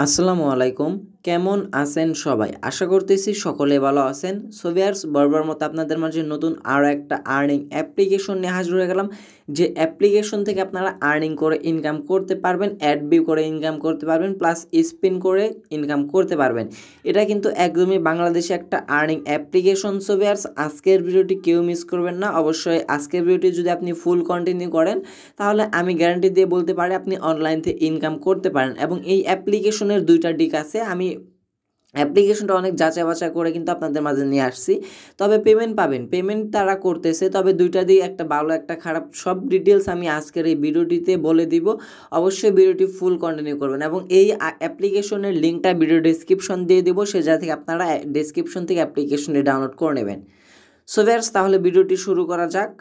আসসালামু আলাইকুম। কেমন আছেন সবাই? আশা করতেছি সকলে ভালো আছেন। সো ভিউয়ার্স, বরাবর মতো আপনাদের মাঝে নতুন আরও একটা আর্নিং অ্যাপ্লিকেশন নিয়ে হাজির হয়ে গেলাম। যে অ্যাপ্লিকেশন থেকে আপনারা আর্নিং করে ইনকাম করতে পারবেন, অ্যাড ভিউ করে ইনকাম করতে পারবেন, প্লাস স্পিন করে ইনকাম করতে পারবেন। এটা কিন্তু একদমই বাংলাদেশে একটা আর্নিং অ্যাপ্লিকেশন। সো ভিউয়ার্স, আজকের ভিডিওটি কেউ মিস করবেন না। অবশ্যই আজকের ভিডিওটি যদি আপনি ফুল কন্টিনিউ করেন তাহলে আমি গ্যারান্টি দিয়ে বলতে পারি আপনি অনলাইন থেকে ইনকাম করতে পারেন। এবং এই অ্যাপ্লিকেশনের দুইটা দিক আছে। আমি অ্যাপ্লিকেশনটা অনেক যাচাই বাছাই করে কিন্তু আপনাদের মাঝে নিয়ে আসছি। তবে পেমেন্ট পাবেন, পেমেন্ট তারা করতেছে। তবে দুইটা দিক, একটা ভালো একটা খারাপ, সব ডিটেলস আমি আজকের এই ভিডিওটিতে বলে দিব। অবশ্যই ভিডিওটি ফুল কন্টিনিউ করবেন এবং এই অ্যাপ্লিকেশনের লিঙ্কটা ভিডিও ডেসক্রিপশন দিয়ে দিব, সে জায়গা থেকে আপনারা ডেসক্রিপশন থেকে অ্যাপ্লিকেশনটি ডাউনলোড করে নেবেন। সো ভিউয়ার্স, তাহলে ভিডিওটি শুরু করা যাক।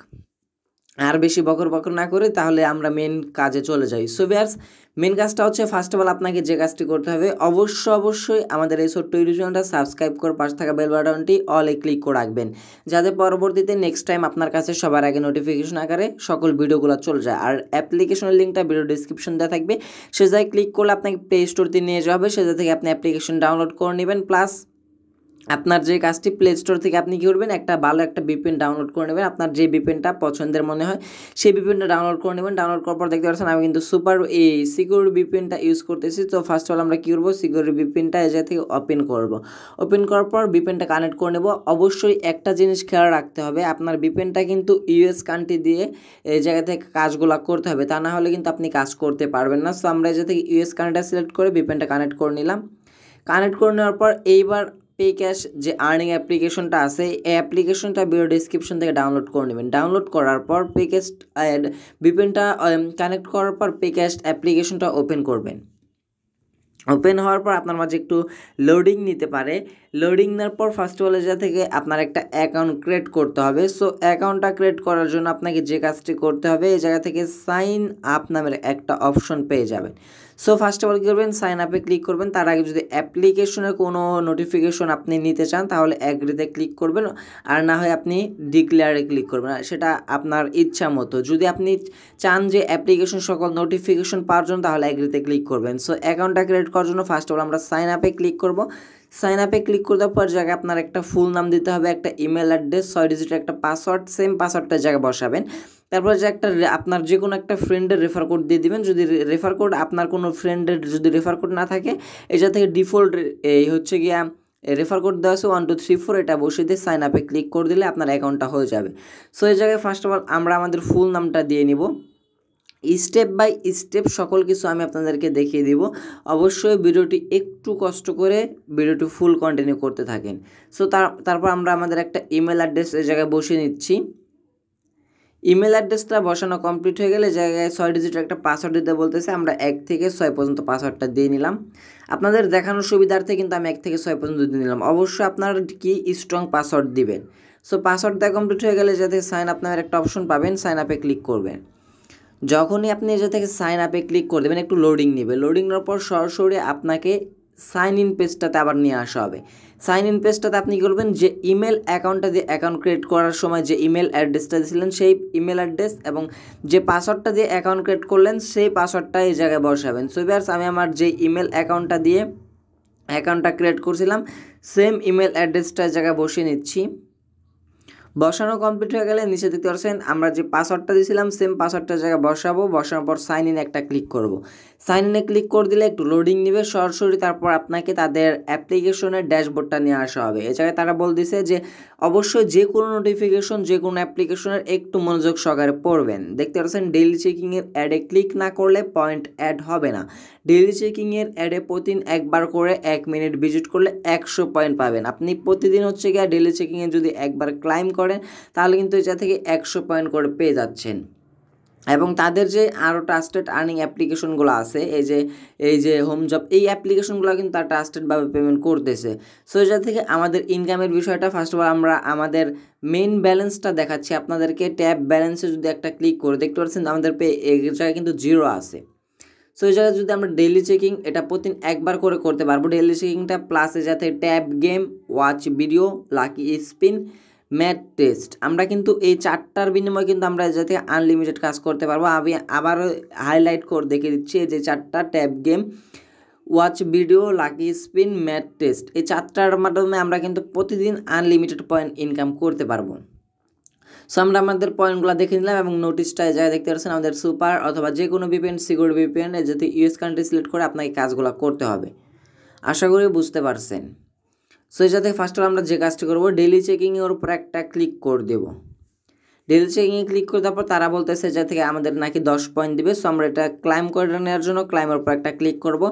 আর বেশি বকর বকর না করে তাহলে আমরা মেন কাজে চলে যাই। সো ভিউয়ার্স, মেন কাজটা হচ্ছে ফার্স্ট অফ অল আপনাকে যে কাজটি করতে হবে, অবশ্যই আমাদের এই ছোট্ট ইউটিউব চ্যানেলটা সাবস্ক্রাইব করে পাশে থাকা বেল বাটনটি অলে ক্লিক করে রাখবেন, যাতে পরবর্তীতে নেক্সট টাইম আপনার কাছে সবার আগে নোটিফিকেশন আকারে সকল ভিডিওগুলো চলে যায়। আর অ্যাপ্লিকেশনের লিঙ্কটা ভিডিও ডিসক্রিপশন দেওয়া থাকবে, সে জায়গায় ক্লিক করলে আপনাকে প্লে স্টোরতে নিয়ে যাওয়া হবে, সে জায়গা থেকে আপনি অ্যাপ্লিকেশন ডাউনলোড করে নেবেন। প্লাস আপনার যে কাজটি, প্লে স্টোর থেকে আপনি কী করবেন, একটা ভালো একটা ভিপিএন ডাউনলোড করে নেবেন। আপনার যে ভিপিএনটা পছন্দের মনে হয় সেই ভিপিএনটা ডাউনলোড করে নেবেন। ডাউনলোড করার পর দেখতে পাচ্ছেন আমি কিন্তু সুপার এই সিকিউর ভিপিএনটা ইউজ করতেছি। তো ফার্স্ট অফ অল আমরা কী করবো, সিকিউর ভিপিএনটা এই জায়গা থেকে ওপেন করব। ওপেন করার পর ভিপিএনটা কানেক্ট করে নেব। অবশ্যই একটা জিনিস খেয়াল রাখতে হবে, আপনার ভিপিএনটা কিন্তু ইউএস কান্ট্রি দিয়ে এই জায়গা থেকে কাজগুলো করতে হবে, তা না হলে কিন্তু আপনি কাজ করতে পারবেন না। সো আমরা এই জায়গা থেকে ইউএস কান্ট্রিটা সিলেক্ট করে ভিপিএনটা কানেক্ট করে নিলাম। কানেক্ট করে নেওয়ার পর এইবার bkash যে আর্নিং অ্যাপ্লিকেশনটা আছে, এই অ্যাপ্লিকেশনটা ভিডিও ডেসক্রিপশন থেকে ডাউনলোড করে নেবেন। ডাউনলোড করার পর bkash ভিপিএনটা কানেক্ট করার পর bkash অ্যাপ্লিকেশনটা ওপেন করবেন। ওপেন হওয়ার পর আপনার মাঝে একটু লোডিং নিতে পারে। লোডিং নেওয়ার পর ফার্স্ট অফ অল যা থেকে আপনার একটা অ্যাকাউন্ট ক্রিয়েট করতে হবে। সো অ্যাকাউন্টটা ক্রিয়েট করার জন্য আপনাকে যে কাজটি করতে হবে, এই জায়গা থেকে সাইন আপ নামের একটা অপশন পেয়ে যাবেন। সো ফার্স্ট অফ অল কী করবেন, সাইন আপে ক্লিক করবেন। তার আগে যদি অ্যাপ্লিকেশনের কোনো নোটিফিকেশন আপনি নিতে চান তাহলে অ্যাগ্রিতে ক্লিক করবেন, আর না হয় আপনি ডিক্লেয়ারে ক্লিক করবেন, সেটা আপনার ইচ্ছা মতো। যদি আপনি চান যে অ্যাপ্লিকেশন সকল নোটিফিকেশন পাওয়ার জন্য তাহলে অ্যাগ্রিতে ক্লিক করবেন। সো অ্যাকাউন্টটা ক্রিয়েট করার জন্য ফার্স্ট অফ অল আমরা সাইন আপে ক্লিক করব। সাইন আপে ক্লিক করে দেওয়ার পর জায়গায় আপনার একটা ফুল নাম দিতে হবে, একটা ইমেল অ্যাড্রেস, 6 ডিজিটের একটা পাসওয়ার্ড, সেম পাসওয়ার্ডটার জায়গায় বসাবেন। তারপর যে একটা আপনার যে কোনো একটা ফ্রেন্ডের রেফার কোড দিয়ে দিবেন। যদি রেফার কোড আপনার কোনো ফ্রেন্ডের যদি রেফার কোড না থাকে, এটা থেকে ডিফল্ট এই হচ্ছে গিয়া রেফার কোড দেওয়া আছে 1 2 3 4, এটা বসিয়ে দিয়ে সাইন আপে ক্লিক করে দিলে আপনার অ্যাকাউন্টটা হয়ে যাবে। সো এই জায়গায় ফার্স্ট অফ অল আমরা আমাদের ফুল নামটা দিয়ে নিব। স্টেপ বাই স্টেপ সকল কিছু আমি আপনাদেরকে দেখিয়ে দিব। অবশ্যই ভিডিওটি একটু কষ্ট করে ভিডিওটি ফুল কন্টিনিউ করতে থাকেন। সো তারপর আমরা আমাদের একটা ইমেল অ্যাড্রেস এই জায়গায় বসিয়ে নিচ্ছি। ইমেল অ্যাড্রেসটা বসানো কমপ্লিট হয়ে গেলে জায়গায় 6 ডিজিটের একটা পাসওয়ার্ড দিতে বলতেছে, আমরা 1 থেকে 6 পর্যন্ত পাসওয়ার্ডটা দিয়ে নিলাম। আপনাদের দেখানোর সুবিধার্থে কিন্তু আমি 1 থেকে 6 পর্যন্ত দিয়ে নিলাম। অবশ্যই আপনারা কি স্ট্রং পাসওয়ার্ড দিবেন। সো পাসওয়ার্ড দেওয়া কমপ্লিট হয়ে গেলে যাতে সাইন আপ নামের একটা অপশন পাবেন, সাইন আপে ক্লিক করবেন। যখনই আপনি এটা থেকে সাইন আপে ক্লিক করে দেবেন, একটু লোডিং নেবে। লোডিং নেওয়ার পর সরাসরি আপনাকে সাইন ইন পেজটাতে আবার নিয়ে আসা হবে। সাইন ইন পেজটাতে আপনি করবেন যে ইমেল অ্যাকাউন্টটা দিয়ে অ্যাকাউন্ট ক্রিয়েট করার সময় যে ইমেল অ্যাড্রেসটা দিয়েছিলেন সেই ইমেল অ্যাড্রেস এবং যে পাসওয়ার্ডটা দিয়ে অ্যাকাউন্ট ক্রিয়েট করলেন সেই পাসওয়ার্ডটা এই জায়গায় বসাবেন। সো ভিউয়ার্স, আমি আমার যে ইমেল অ্যাকাউন্টটা দিয়ে অ্যাকাউন্টটা ক্রিয়েট করছিলাম সেম ইমেল অ্যাড্রেসটা এই জায়গায় বসিয়ে নিচ্ছি। বসানো কমপ্লিট হয়ে গেলে নিচে দেখতে পাচ্ছেন আমরা যে পাসওয়ার্ডটা দিয়েছিলাম সেম পাসওয়ার্ডটার জায়গায় বসাবো। বসানোর পর সাইন ইন একটা ক্লিক করব। সাইন ইনে ক্লিক করে দিলে একটু লোডিং নেবে সরাসরি। তারপর আপনাকে তাদের অ্যাপ্লিকেশনের ড্যাশবোর্ডটা নিয়ে আসা হবে। এই জায়গায় তারা বলতেছে যে অবশ্যই যে কোনো নোটিফিকেশন যে কোনো অ্যাপ্লিকেশনের একটু মনোযোগ সহকারে পড়বেন। দেখতে পাচ্ছেন ডেইলি চেকিংয়ের অ্যাডে ক্লিক না করলে পয়েন্ট অ্যাড হবে না। ডেইলি চেকিংয়ের অ্যাডে প্রতিদিন একবার করে 1 মিনিট ভিজিট করলে 100 পয়েন্ট পাবেন। আপনি প্রতিদিন হচ্ছে গিয়ে ডেইলি চেকিংয়ে যদি একবার ক্লাইম করেন তাহলে কিন্তু এটা থেকে 100 পয়েন্ট করে পেয়ে যাচ্ছেন। এবং তাদের যে আরও ট্রাস্টেড আর্নিং অ্যাপ্লিকেশনগুলো আছে, এই যে হোম জব, এই অ্যাপ্লিকেশনগুলো কিন্তু তারা ট্রাস্টেডভাবে পেমেন্ট করতেছে। সো এটা থেকে আমাদের ইনকামের বিষয়টা ফার্স্ট অফ অল আমরা আমাদের মেইন ব্যালেন্সটা দেখাচ্ছি আপনাদেরকে। ট্যাব ব্যালেন্সে যদি একটা ক্লিক করে দেখতে পাচ্ছেন আমাদের এই জায়গায় কিন্তু 0 আছে। সো এই জায়গায় যদি আমরা ডেইলি চেকিং এটা প্রতিদিন একবার করে করতে পারবো। ডেইলি চেকিংটা প্লাসে যাতে tab game, watch video, lucky spin, math test, আমরা কিন্তু এই 4টার বিনিময়ে কিন্তু আমরা যাতে আনলিমিটেড কাজ করতে পারবো। আমি আবারও হাইলাইট করে দেখে দিচ্ছি, এই যে 4টা tab game, watch video, lucky spin, math test, এই 4টার মাধ্যমে আমরা কিন্তু প্রতিদিন আনলিমিটেড পয়েন্ট ইনকাম করতে পারবো। সো আমরা আমাদের পয়েন্টগুলো দেখে নিলাম এবং নোটিশটা এই জায়গায় দেখতে পাচ্ছেন আমাদের সুপার অথবা যে কোনো ভিপিএন, সিকিউর ভিপিএন যাতে ইউএস কান্ট্রি সিলেক্ট করে আপনাকে কাজগুলো করতে হবে। আশা করি বুঝতে পারছেন। সো এই যাতে ফার্স্ট অফ অল আমরা যে কাজটা করবো, ডেইলি চেকিংয়ের উপর একটা ক্লিক করে দেবো। ডেইলি চেকিংয়ে ক্লিক করে দেওয়ার পর তারা বলতেছে যে থেকে আমাদের নাকি 10 পয়েন্ট দিবে। সো আমরা এটা ক্লাইম করে নেওয়ার জন্য ক্লাইমের উপর একটা ক্লিক করব।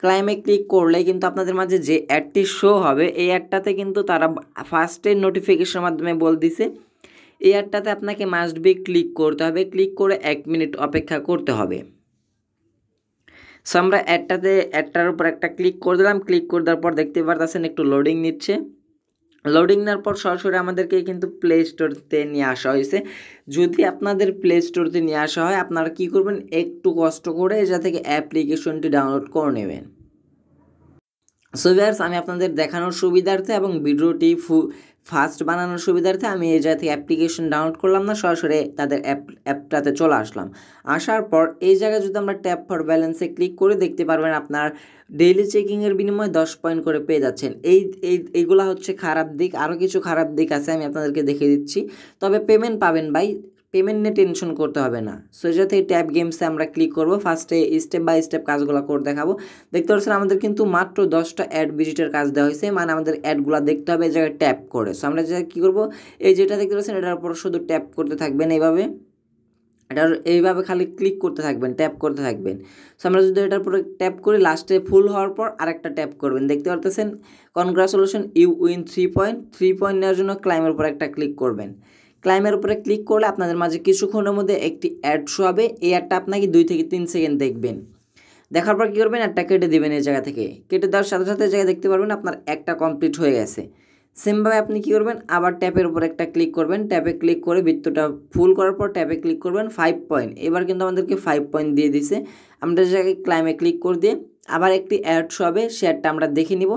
ক্লাইমে ক্লিক করলেই কিন্তু আপনাদের মাঝে যে অ্যাডটি শো হবে এই অ্যাডটাতে কিন্তু তারা ফার্স্টে নোটিফিকেশনের মাধ্যমে বলে দিছে এই অ্যাডটাতে আপনাকে মাস্ট বি ক্লিক করতে হবে। ক্লিক করে 1 মিনিট অপেক্ষা করতে হবে। সো আমরা অ্যাডটার উপর একটা ক্লিক করে দিলাম। ক্লিক করে দেওয়ার পর দেখতে পারতেছেন একটু লোডিং নিচ্ছে। লোডিং নেওয়ার পর সরাসরি আমাদেরকে কিন্তু প্লে স্টোরতে নিয়ে আসা হয়েছে। যদি আপনাদের প্লে স্টোরতে নিয়ে আসা হয় আপনারা কী করবেন, একটু কষ্ট করে যা থেকে অ্যাপ্লিকেশনটি ডাউনলোড করে নেবেন। সো ভিউয়ার্স, আমি আপনাদের দেখানোর সুবিধার্থে এবং ভিডিওটি ফাস্ট বানানোর সুবিধার্থে আমি এই জায়গা থেকে অ্যাপ্লিকেশন ডাউনলোড করলাম না, সরাসরি তাদের অ্যাপটাতে চলে আসলাম। আসার পর এই জায়গায় যদি আমরা ট্যাপ ফর ব্যালেন্সে ক্লিক করে দেখতে পারবেন আপনার ডেইলি চেকিংয়ের বিনিময়ে 10 পয়েন্ট করে পেয়ে যাচ্ছেন। এইগুলা হচ্ছে খারাপ দিক। আরও কিছু খারাপ দিক আছে, আমি আপনাদেরকে দেখিয়ে দিচ্ছি। তবে পেমেন্ট পাবেন ভাই, পেমেন্ট নিয়ে টেনশন করতে হবে না। সো এটা থেকে ট্যাব গেমসে আমরা ক্লিক করব। ফার্স্টে স্টেপ বাই স্টেপ কাজগুলো করে দেখাবো। দেখতে পাচ্ছেন আমাদের কিন্তু মাত্র 10টা অ্যাড ভিজিটের কাজ দেওয়া হয়েছে, মানে আমাদের অ্যাডগুলো দেখতে হবে এই জায়গায় ট্যাপ করে। সো আমরা যে কী করবো, এই যেটা দেখতে পাচ্ছেন এটার উপর শুধু ট্যাপ করতে থাকবেন এইভাবে খালি ক্লিক করতে থাকবেন, ট্যাপ করতে থাকবেন। সো আমরা যদি এটার উপরে ট্যাপ করি লাস্টে ফুল হওয়ার পর আরেকটা ট্যাপ করবেন। দেখতে পারতেছেন কনগ্রাচুলেশন ইউ উইন 3 পয়েন্ট নেওয়ার জন্য ক্লাইমের উপর একটা ক্লিক করবেন। ক্লাইমের উপরে ক্লিক করলে আপনাদের মাঝে কিছুক্ষণের মধ্যে একটি অ্যাড শো হবে। এই অ্যাডটা আপনাকে 2 থেকে 3 সেকেন্ড দেখবেন। দেখার পর কী করবেন, অ্যাডটা কেটে দেবেন। এই জায়গা থেকে কেটে দেওয়ার সাথে সাথে জায়গায় দেখতে পারবেন আপনার একটা কমপ্লিট হয়ে গেছে। সেমভাবে আপনি কী করবেন, আবার ট্যাপের উপর একটা ক্লিক করবেন। ট্যাপে ক্লিক করে বৃত্তটা ফুল করার পর ট্যাপে ক্লিক করবেন 5 পয়েন্ট। এবার কিন্তু আমাদেরকে 5 পয়েন্ট দিয়ে দিছে। আমরা জায়গায় ক্লাইমে ক্লিক করে দিয়ে আবার একটি অ্যাড শো হবে, সে অ্যাডটা আমরা দেখে নিব।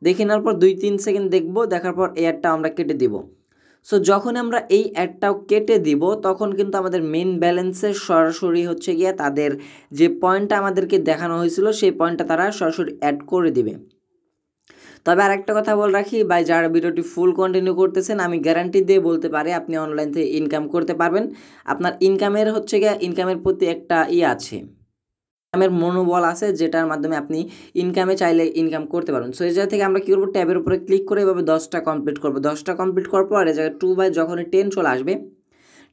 দেখে নেওয়ার পর 2-3 সেকেন্ড দেখব, দেখার পর এই অ্যাডটা আমরা কেটে দিব। সো যখন আমরা এই অ্যাডটাও কেটে দিব তখন কিন্তু আমাদের মেন ব্যালেন্সে সরাসরি হচ্ছে গিয়ে তাদের যে পয়েন্টটা আমাদেরকে দেখানো হয়েছিল সেই পয়েন্টটা তারা সরাসরি অ্যাড করে দিবে। তবে আরেকটা কথা বলে রাখি ভাই, যারা ভিডিওটি ফুল কন্টিনিউ করতেছেন আমি গ্যারান্টি দিয়ে বলতে পারি আপনি অনলাইন থেকে ইনকাম করতে পারবেন। আপনার ইনকামের হচ্ছে গিয়ে ইনকামের প্রতি একটা আছে, ইনকামের মনোবল আছে, যেটার মাধ্যমে আপনি ইনকামে চাইলে ইনকাম করতে পারবেন। সো এই জায়গা থেকে আমরা কী করবো, ট্যাবের উপরে ক্লিক করে এভাবে 10টা কমপ্লিট করবো। 10টা কমপ্লিট করার পর এই জায়গায় 2 বাই যখনই 10 চলে আসবে,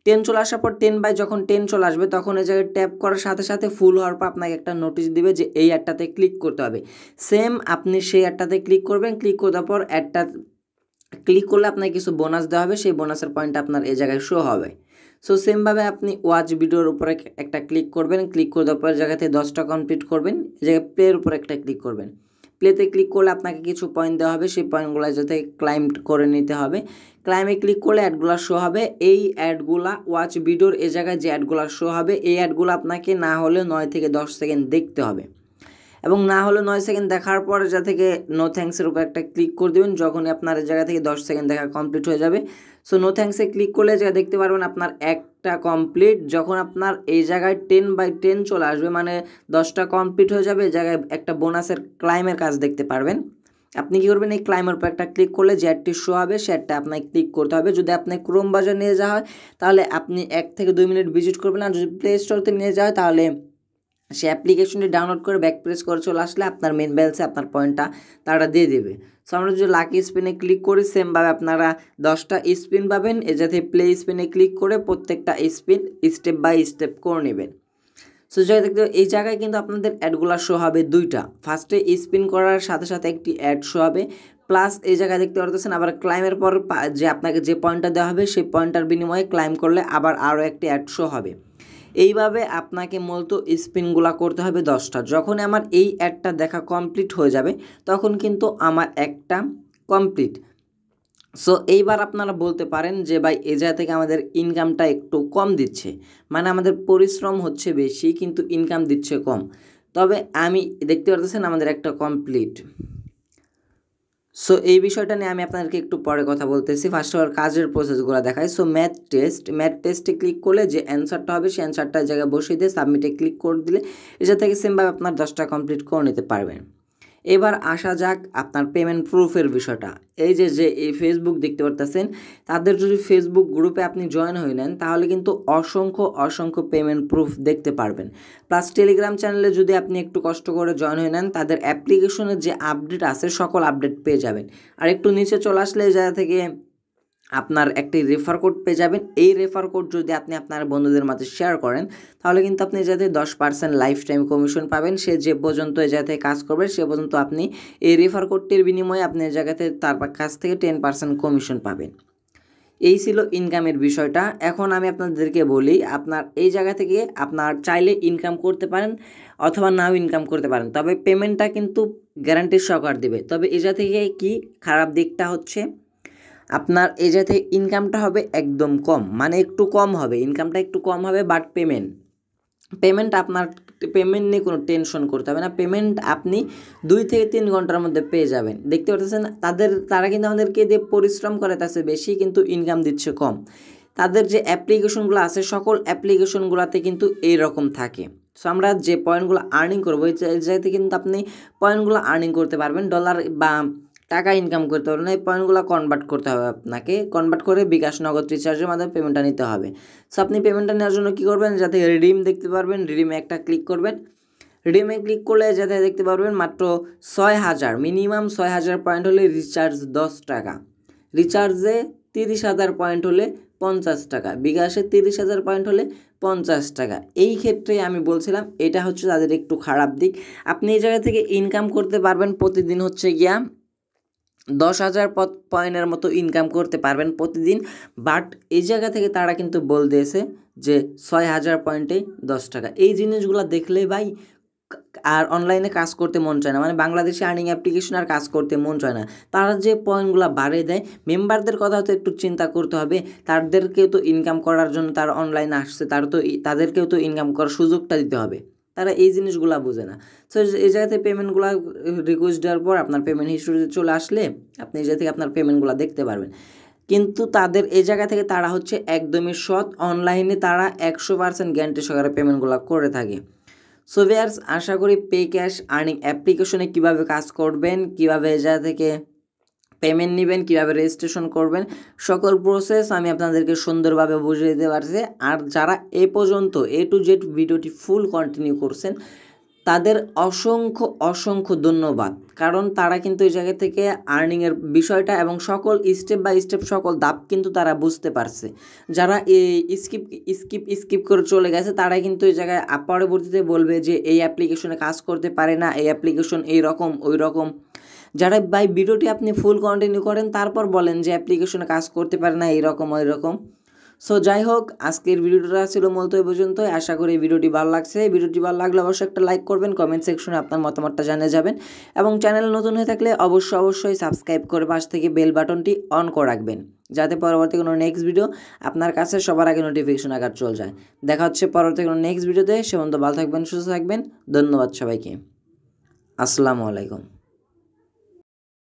10 চলে আসার পর 10 বাই যখন 10 চলে আসবে তখন এই জায়গায় ট্যাপ করার সাথে সাথে ফুল হওয়ার পর আপনাকে একটা নোটিশ দিবে যে এই অ্যাডটাতে ক্লিক করতে হবে। সেম আপনি সেই অ্যাডটাতে ক্লিক করবেন। ক্লিক করার পর অ্যাডটা ক্লিক করলে আপনাকে কিছু বোনাস দেওয়া হবে, সেই বোনাসের পয়েন্ট আপনার এই জায়গায় শো হবে। সো সেমভাবে আপনি ওয়াচ ভিডিওর উপরে একটা ক্লিক করবেন। ক্লিক করে দেওয়ার পর জায়গাতে 10টা কমপ্লিট করবেন। এই জায়গায় প্লের উপরে একটা ক্লিক করবেন। প্লেতে ক্লিক করলে আপনাকে কিছু পয়েন্ট দেওয়া হবে, সেই পয়েন্টগুলো যাতে ক্লাইম করে নিতে হবে। ক্লাইমে ক্লিক করলে অ্যাডগুলো শো হবে। এই অ্যাডগুলা ওয়াচ ভিডিওর এই জায়গায় যে অ্যাডগুলো শো হবে এই অ্যাডগুলো আপনাকে না হলে 9 থেকে 10 সেকেন্ড দেখতে হবে, এবং না হলে 9 সেকেন্ড দেখার পর যা থেকে নো থ্যাঙ্কসের উপর একটা ক্লিক করে দেবেন। যখনই আপনার এই জায়গা থেকে 10 সেকেন্ড দেখা কমপ্লিট হয়ে যাবে, সো নো থ্যাঙ্কসে ক্লিক করলে যা দেখতে পারবেন আপনার একটা কমপ্লিট। যখন আপনার এই জায়গায় 10 বাই 10 চলে আসবে, মানে 10টা কমপ্লিট হয়ে যাবে, এই জায়গায় একটা বোনাসের ক্লাইমের কাজ দেখতে পারবেন। আপনি কী করবেন, এই ক্লাইমের উপর একটা ক্লিক করলে যে অ্যাডটি শো হবে সে অ্যাডটা আপনাকে ক্লিক করতে হবে। যদি আপনি ক্রোম বাজার নিয়ে যাওয়া হয় তাহলে আপনি 1 থেকে 2 মিনিট ভিজিট করবেন, আর যদি প্লে স্টোরতে নিয়ে যাওয়া হয় তাহলে সে অ্যাপ্লিকেশনটি ডাউনলোড করে ব্যাক প্রেস করে চলে আসলে আপনার মেন ব্যালেন্সে আপনার পয়েন্টটা তারা দিয়ে দেবে। সো আমরা যদি লাকি স্পিনে ক্লিক করি সেমভাবে আপনারা 10টা স্পিন পাবেন। এ যাতে প্লে স্পিনে ক্লিক করে প্রত্যেকটা স্পিন স্টেপ বাই স্টেপ করে নেবেন। সো যাই দেখতে এই জায়গায় কিন্তু আপনাদের অ্যাডগুলো শো হবে 2টা। ফার্স্টে স্পিন করার সাথে সাথে একটি অ্যাড শো হবে, প্লাস এই জায়গায় দেখতে পারতেছেন আবার ক্লাইমের পর যে আপনাকে যে পয়েন্টটা দেওয়া হবে সেই পয়েন্টটার বিনিময়ে ক্লাইম করলে আবার আরও একটি অ্যাড শো হবে। এইভাবে আপনাকে মূলত স্পিনগুলো করতে হবে 10টা। যখন আমার এই অ্যাডটা দেখা কমপ্লিট হয়ে যাবে তখন কিন্তু আমার একটা কমপ্লিট। সো এইবার আপনারা বলতে পারেন যে ভাই এই জায়গা থেকে আমাদের ইনকামটা একটু কম দিচ্ছে, মানে আমাদের পরিশ্রম হচ্ছে বেশি কিন্তু ইনকাম দিচ্ছে কম। তবে আমি দেখতে পারতেছেন আমাদের একটা কমপ্লিট। সো এই বিষয়টা নিয়ে আমি আপনাদেরকে একটু পরে কথা বলতেছি। ফার্স্ট অফ অল কাজের প্রসেসগুলো দেখায়। সো ম্যাথ টেস্টে ক্লিক করলে যে অ্যান্সারটা হবে সেই অ্যান্সারটা জায়গায় বসিয়ে দিয়ে সাবমিটে ক্লিক করে দিলে এটা থেকে সেমভাবে আপনার 10টা কমপ্লিট করে নিতে পারবেন। এবার আসা যাক আপনার পেমেন্ট প্রুফের বিষয়টা। এই যে এই ফেসবুক দেখতে পারতেছেন, তাদের যদি ফেসবুক গ্রুপে আপনি জয়েন হয়ে নেন তাহলে কিন্তু অসংখ্য পেমেন্ট প্রুফ দেখতে পারবেন। প্লাস টেলিগ্রাম চ্যানেলে যদি আপনি একটু কষ্ট করে জয়েন হয়ে নেন, তাদের অ্যাপ্লিকেশনের যে আপডেট আছে সকল আপডেট পেয়ে যাবেন। আর একটু নিচে চলে আসলে এই জায়গা থেকে আপনার একটি রেফার কোড পেয়ে যাবেন। এই রেফার কোড যদি আপনি আপনার বন্ধুদের মাঝে শেয়ার করেন তাহলে কিন্তু আপনি যাতে 10% লাইফ টাইম কমিশন পাবেন। সে যে পর্যন্ত এই জায়গাতে কাজ করবে সে পর্যন্ত আপনি এই রেফার কোডটির বিনিময়ে আপনি এই জায়গাতে তার কাছ থেকে 10% কমিশন পাবেন। এই ছিল ইনকামের বিষয়টা। এখন আমি আপনাদেরকে বলি, আপনার এই জায়গা থেকে আপনার চাইলে ইনকাম করতে পারেন অথবা নাও ইনকাম করতে পারেন, তবে পেমেন্টটা কিন্তু গ্যারান্টির সহকার দেবে। তবে এই জায়গা থেকে কি খারাপ দিকটা হচ্ছে, আপনার এই জায়গা থেকে ইনকামটা হবে একদম কম, মানে একটু কম হবে, ইনকামটা একটু কম হবে। বাট পেমেন্ট আপনার পেমেন্ট নিয়ে কোনো টেনশন করতে হবে না। পেমেন্ট আপনি 2 থেকে 3 ঘন্টার মধ্যে পেয়ে যাবেন। দেখতে পাচ্ছেন তারা কিন্তু আমাদেরকে দিয়ে পরিশ্রম করাতেছে বেশি, কিন্তু ইনকাম দিচ্ছে কম। তাদের যে অ্যাপ্লিকেশনগুলো আছে সকল অ্যাপ্লিকেশনগুলোতে কিন্তু এইরকম থাকে। সো আমরা যে পয়েন্টগুলো আর্নিং করবো এই জায়গাতে কিন্তু আপনি পয়েন্টগুলো আর্নিং করতে পারবেন, ডলার বা টাকা ইনকাম করতে পারবেন। এই পয়েন্টগুলো কনভার্ট করতে হবে, আপনাকে কনভার্ট করে বিকাশ নগদ রিচার্জের মাধ্যমে পেমেন্টটা নিতে হবে। সো আপনি পেমেন্টটা নেওয়ার জন্য কী করবেন, যাতে রিডিম দেখতে পারবেন, রিডিমে একটা ক্লিক করবেন। রিডিমে ক্লিক করলে যাতে দেখতে পারবেন মাত্র 6000, মিনিমাম 6000 পয়েন্ট হলে রিচার্জ 10 টাকা, রিচার্জে 30,000 পয়েন্ট হলে 50 টাকা, বিকাশে 30,000 পয়েন্ট হলে 50 টাকা। এই ক্ষেত্রে আমি বলছিলাম এটা হচ্ছে তাদের একটু খারাপ দিক। আপনি এই জায়গা থেকে ইনকাম করতে পারবেন প্রতিদিন হচ্ছে গিয়া 10,000 পয়েন্টের মতো ইনকাম করতে পারবেন প্রতিদিন। বাট এই জায়গা থেকে তারা কিন্তু বলতেছে যে 6000 পয়েন্টেই 10 টাকা। এই জিনিসগুলো দেখলে ভাই আর অনলাইনে কাজ করতে মন চায় না, মানে বাংলাদেশে আর্নিং অ্যাপ্লিকেশন আর কাজ করতে মন চায় না। তারা যে পয়েন্টগুলো বাড়িয়ে দেয়, মেম্বারদের কথা তো একটু চিন্তা করতে হবে। তাদেরকেও তো ইনকাম করার জন্য তারা অনলাইনে আসছে, তাদেরকেও তো ইনকাম করার সুযোগটা দিতে হবে। তারা এই জিনিসগুলো বোঝে না। সো এই জায়গাতে পেমেন্টগুলো রিকোয়েস্ট দেওয়ার পর আপনার পেমেন্ট হিস্ট্রিতে চলে আসলে আপনি এই জায়গা থেকে আপনার পেমেন্টগুলো দেখতে পারবেন। কিন্তু তাদের এই জায়গা থেকে তারা হচ্ছে একদমই সৎ, অনলাইনে তারা 100% গ্যারান্টি সহকারে পেমেন্টগুলো করে থাকে। সো ভিউয়ার্স, আশা করি পে ক্যাশ আর্নিং অ্যাপ্লিকেশনে কীভাবে কাজ করবেন, কীভাবে এই জায়গা থেকে পেমেন্ট নেবেন, কীভাবে রেজিস্ট্রেশন করবেন, সকল প্রসেস আমি আপনাদেরকে সুন্দরভাবে বুঝিয়ে দিতে পারছি। আর যারা এ পর্যন্ত A to Z ভিডিওটি ফুল কন্টিনিউ করছেন তাদের অসংখ্য ধন্যবাদ, কারণ তারা কিন্তু এই জায়গা থেকে আর্নিংয়ের বিষয়টা এবং সকল স্টেপ বাই স্টেপ সকল ধাপ কিন্তু তারা বুঝতে পারছে। যারা এই স্কিপ করে চলে গেছে তারা কিন্তু এই জায়গায় পরবর্তীতে বলবে যে এই অ্যাপ্লিকেশনে কাজ করতে পারে না, এই অ্যাপ্লিকেশন এইরকম ওই রকম। যারা ভাই ভিডিওটি আপনি ফুল কন্টিনিউ করেন তারপর বলেন যে অ্যাপ্লিকেশনে কাজ করতে পারে না এইরকম ওই রকম। সো যাই হোক, আজকের ভিডিওটা ছিল মূলত এই পর্যন্তই। আশা করি ভিডিওটি ভালো লাগছে। ভিডিওটি ভালো লাগলে অবশ্যই একটা লাইক করবেন, কমেন্ট সেকশনে আপনার মতামতটা জানিয়ে যাবেন এবং চ্যানেল নতুন হয়ে থাকলে অবশ্যই সাবস্ক্রাইব করে পাশ থেকে বেল বাটনটি অন করে রাখবেন, যাতে পরবর্তী কোনো নেক্সট ভিডিও আপনার কাছে সবার আগে নোটিফিকেশন আকার চলে যায়। দেখা হচ্ছে পরবর্তী কোনো নেক্সট ভিডিওতে। সে পর্যন্ত ভালো থাকবেন, সুস্থ থাকবেন। ধন্যবাদ সবাইকে। আসসালামু আলাইকুম।